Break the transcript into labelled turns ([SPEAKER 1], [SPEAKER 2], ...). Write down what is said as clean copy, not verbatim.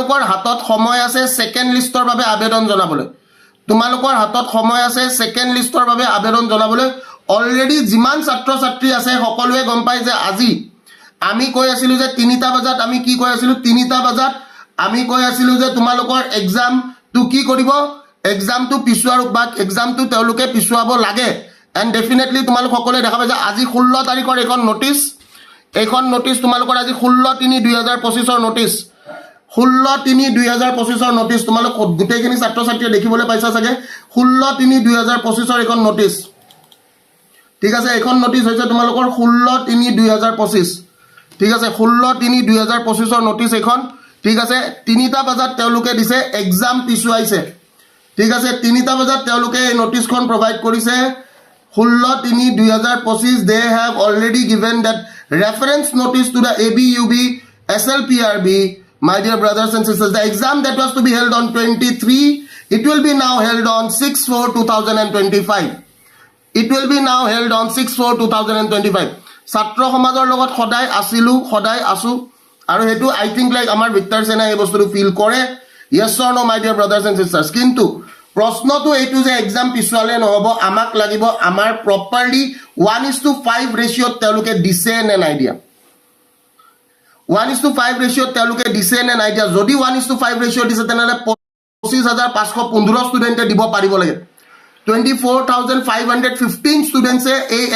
[SPEAKER 1] তোমালোকৰ হাতত সময় আছে সেকেন্ড লিষ্টৰ বাবে আবেদন জনাবলৈ তোমালোকৰ হাতত সময় আছে সেকেন্ড লিষ্টৰ বাবে আবেদন জনাবলৈ অলৰেডি যিমান ছাত্ৰ ছাত্ৰী আছে সকলোৱে গম পায় যে আজি আমি কৈ আছিলো যে 3টা বজাত আমি কি কৈ আছিলো 3টা বজাত আমি কৈ আছিলো যে তোমালোকৰ এক্সাম টু কি কৰিব এক্সাম টু পিছুৱাৰ বা এক্সাম টু তেওঁলোকে পিছুৱাব লাগে এন্ড ডেফিনেটলি তোমালোক সকলোৱে দেখা পাইছা আজি 16 তাৰিখৰ এখন নোটিছ তোমালোকৰ আজি 16/3/2025 নোটিছ 16/3/2025 নোটিছ তোমালোক গোটেইখিনি ছাত্ৰ ছাত্ৰীয়ে দেখিবলৈ পাইছা চাগে 16/3/2025 এখন নোটিছ ঠিক আছে এখন নোটিছ হৈছে তোমালোকৰ 16/3/2025 ঠিক আছে 16/3/2025 নোটিছ এখন ঠিক আছে 3টা বজাত তেওঁলোকে দিছে এক্সাম পিছুৱাইছে ঠিক আছে 3টা বজাত তেওঁলোকে এই নোটিছখন প্ৰভাইড কৰিছে 16/3/2025 they have already given that reference notice to the ABUB SLPRB my dear brothers and sisters the exam that was to be held on 23 it will be now held on 6/4/2025 it will be now held on 6/4/2025 ছাত্ৰ সমাজৰ লগত সদায় আছিলু সদায় আসু আৰু হেতু আই think like আমাৰ Victor সেনা এই বস্তুটো ফিল কৰে yes or no my dear brothers and sisters কিন্তু প্ৰশ্নটো এইটো যে এক্সাম পিছুৱালে নহব আমাক লাগিব আমাৰ প্ৰপাৰলি 1:5 ৰেশিওত তেওঁলোকে দিছে নে নাই দিয়া 1:5 ৰেশিওত তেওঁলোকে দিছে নে নাই দিয়া যদি 1:5 ৰেশিও দিছে তেনেহলে 25515 ষ্টুডেন্টে দিব পাৰিব লাগে 24515 ষ্টুডেন্টছে এই